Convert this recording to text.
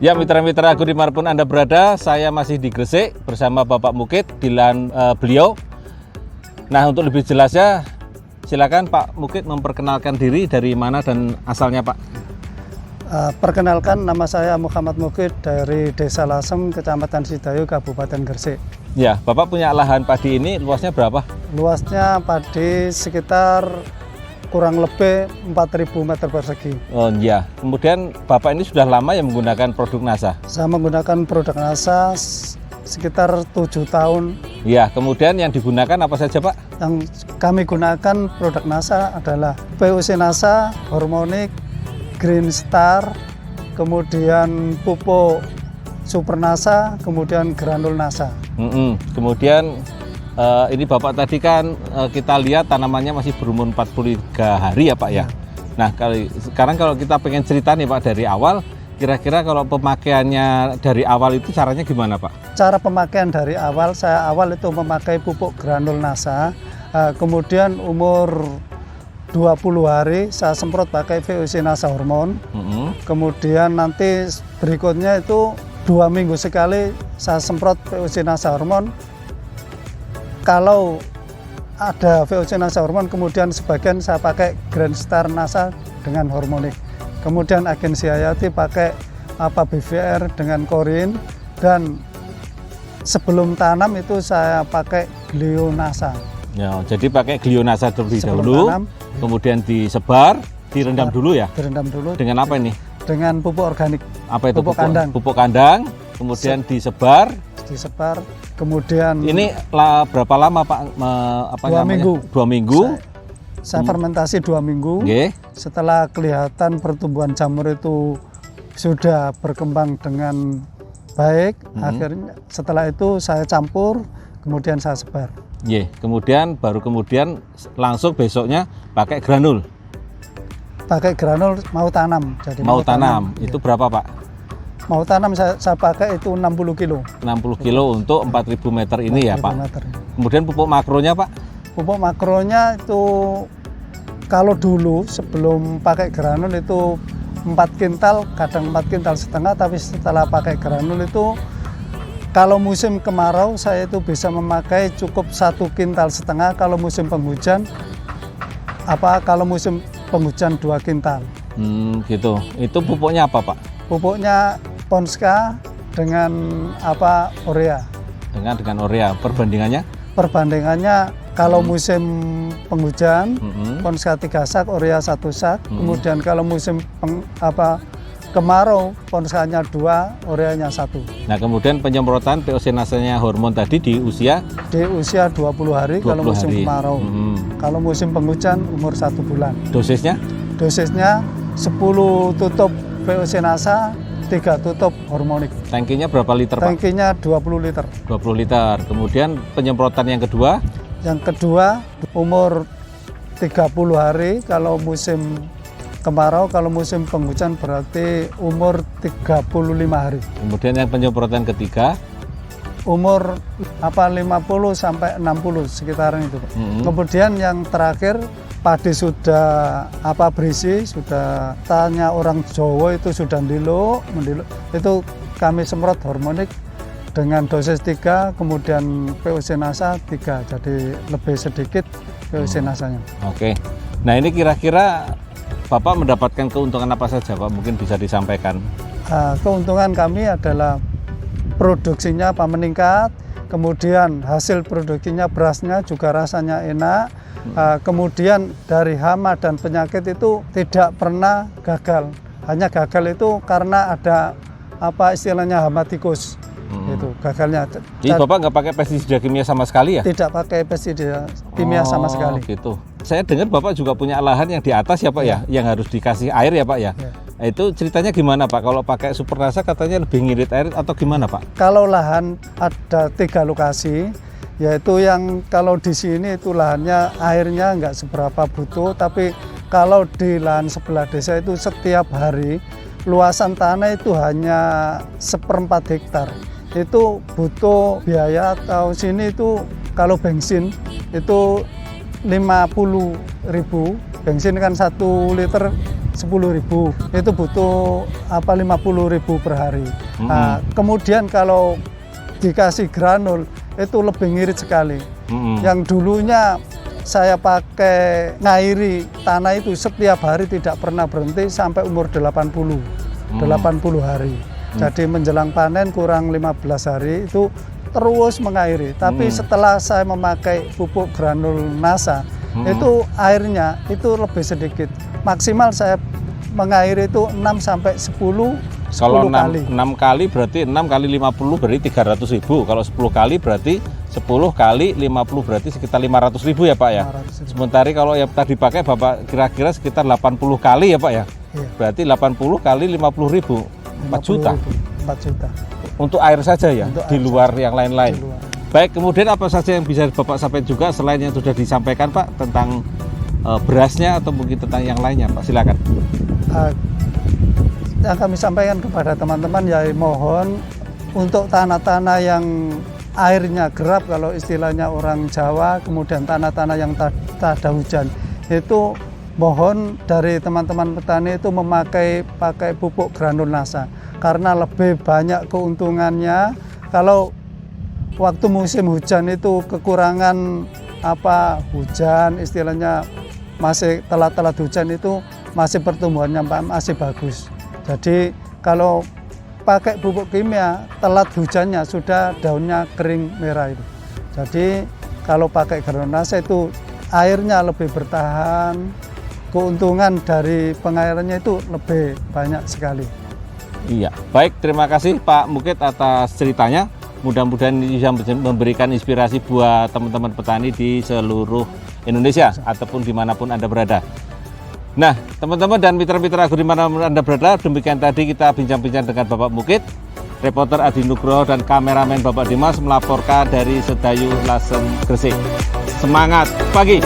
Ya mitra-mitra aku dimanapun Anda berada, saya masih di Gresik bersama Bapak Mukid di lahan beliau. Nah, untuk lebih jelasnya silakan Pak Mukid memperkenalkan diri, dari mana dan asalnya Pak. Perkenalkan, nama saya Muhammad Mukid dari Desa Lasem, Kecamatan Sidayu, Kabupaten Gresik. Ya, Bapak punya lahan padi ini luasnya berapa? Luasnya padi sekitar kurang lebih 4.000 meter persegi. Oh iya, kemudian Bapak ini sudah lama yang menggunakan produk NASA? Saya menggunakan produk NASA sekitar 7 tahun. Ya, kemudian yang digunakan apa saja Pak? Yang kami gunakan produk NASA adalah POC NASA, Hormonic, Green Star, kemudian pupuk Super NASA, kemudian granul NASA. Kemudian ini Bapak tadi kan kita lihat tanamannya masih berumur 43 hari ya Pak ya. Nah, sekarang kalau kita pengen cerita nih Pak dari awal, kira-kira kalau pemakaiannya dari awal itu caranya gimana Pak? Cara pemakaian dari awal, saya awal itu memakai pupuk granul NASA, kemudian umur 20 hari saya semprot pakai VOC NASA hormon. Kemudian nanti berikutnya itu 2 minggu sekali saya semprot VOC NASA hormon. Kalau ada VOC NASA hormon, kemudian sebagian saya pakai Green Star NASA dengan hormonik. Kemudian Agensi Hayati pakai BVR dengan korin, dan sebelum tanam itu saya pakai Glio NASA. Ya, jadi pakai Glio NASA terlebih Sebelum dahulu, tanam, kemudian disebar, direndam dulu ya? Direndam dulu. Dengan apa ini? Dengan pupuk organik. Apa itu? Pupuk kandang. Pupuk kandang, kemudian disebar. Kemudian ini berapa lama Pak? 2 minggu. 2 minggu. Saya fermentasi 2 minggu. Okay. Setelah kelihatan pertumbuhan jamur itu sudah berkembang dengan baik, akhirnya setelah itu saya campur, kemudian saya sebar. Kemudian langsung besoknya pakai granul. Pakai granul mau tanam. Jadi mau tanam. Itu berapa Pak? Mau tanam saya pakai itu 60 kilo. 60 kilo untuk 4.000 meter ini ya Pak? Meter. Kemudian pupuk makronya Pak? Pupuk makronya itu kalau dulu sebelum pakai granul itu 4 kintal, kadang 4 kintal setengah, tapi setelah pakai granul itu kalau musim kemarau saya itu bisa memakai cukup 1 kintal setengah, kalau musim penghujan 2 kintal. Gitu. Itu pupuknya apa Pak? Pupuknya Ponska dengan urea. Dengan urea. Perbandingannya kalau musim penghujan Ponska 3 sak, urea 1 sak. Kemudian kalau musim kemarau Ponskanya 2, ureanya 1. Nah, kemudian penyemprotan POC NASA-nya hormon tadi di usia 20 hari 20 kalau musim kemarau. Kalau musim penghujan umur 1 bulan. Dosisnya 10 tutup VOC NASA, 3 tutup hormonik. Tangkinya berapa liter Pak? Tangkinya 20 liter. 20 liter. Kemudian penyemprotan yang kedua? Yang kedua umur 30 hari kalau musim kemarau, kalau musim penghujan berarti umur 35 hari. Kemudian yang penyemprotan ketiga? Umur 50 sampai 60 sekitaran itu Pak. Kemudian yang terakhir padi sudah berisi, sudah tanya orang Jawa itu sudah mendiluk, itu kami semprot hormonik dengan dosis 3, kemudian POC NASA 3, jadi lebih sedikit POC NASA-nya. Oke. Nah, ini kira-kira Bapak mendapatkan keuntungan apa saja Pak? Mungkin bisa disampaikan. Keuntungan kami adalah produksinya meningkat, kemudian hasil produksinya berasnya juga rasanya enak. Kemudian dari hama dan penyakit itu tidak pernah gagal. Hanya gagal itu karena ada istilahnya hama tikus. Itu gagalnya. Jadi Bapak nggak pakai pestisida kimia sama sekali ya? Tidak pakai pestisida kimia sama sekali. Gitu. Saya dengar Bapak juga punya lahan yang di atas ya Pak ya, yang harus dikasih air ya Pak ya. Nah, itu ceritanya gimana Pak? Kalau pakai Super NASA katanya lebih ngirit air atau gimana Pak? Kalau lahan ada 3 lokasi. Yaitu yang kalau di sini itu lahannya airnya nggak seberapa butuh, tapi kalau di lahan sebelah desa itu setiap hari luasan tanah itu hanya 1/4 hektar. Itu butuh biaya, atau sini itu kalau bensin itu 50.000, bensin kan 1 liter 10.000, itu butuh 50.000 per hari. Nah, kemudian kalau dikasih granul itu lebih ngirit sekali. Yang dulunya saya pakai ngairi tanah itu setiap hari tidak pernah berhenti sampai umur 80 hari. Jadi menjelang panen kurang 15 hari itu terus mengairi. Tapi setelah saya memakai pupuk granul NASA, itu airnya itu lebih sedikit. Maksimal saya mengairi itu 6 sampai 10 Kalau 6 kali. 6 kali berarti 6 kali 50 berarti 300.000. Kalau 10 kali berarti 10 kali 50 berarti sekitar 500.000 ya Pak ya. 500.000. Sementara kalau yang tadi pakai Bapak kira-kira sekitar 80 kali ya Pak ya. Iya. Berarti 80 kali 50.000, 4 juta. 4 juta. Untuk air saja ya, Untuk di air luar yang lain-lain. Di luar. Baik, kemudian apa saja yang bisa Bapak sampaikan juga selain yang sudah disampaikan Pak tentang berasnya atau mungkin tentang yang lainnya Pak, silakan. Yang kami sampaikan kepada teman-teman ya mohon untuk tanah-tanah yang airnya gerap kalau istilahnya orang Jawa, kemudian tanah-tanah yang tak ada hujan, itu mohon dari teman-teman petani itu pakai pupuk granul NASA karena lebih banyak keuntungannya. Kalau waktu musim hujan itu kekurangan hujan, istilahnya masih telat-telat hujan itu masih pertumbuhannya masih bagus. Jadi kalau pakai pupuk kimia telat hujannya sudah daunnya kering merah itu. Jadi kalau pakai granul NASA itu airnya lebih bertahan, keuntungan dari pengairannya itu lebih banyak sekali. Iya, baik, terima kasih Pak Mukit atas ceritanya. Mudah-mudahan ini bisa memberikan inspirasi buat teman-teman petani di seluruh Indonesia ataupun dimanapun Anda berada. Nah, teman-teman dan mitra-mitra Agro dimanapun Anda berada, demikian tadi kita bincang-bincang dengan Bapak Mukit, reporter Adi Nugroho dan kameramen Bapak Dimas melaporkan dari Sedayu Lasem Gresik. Semangat pagi!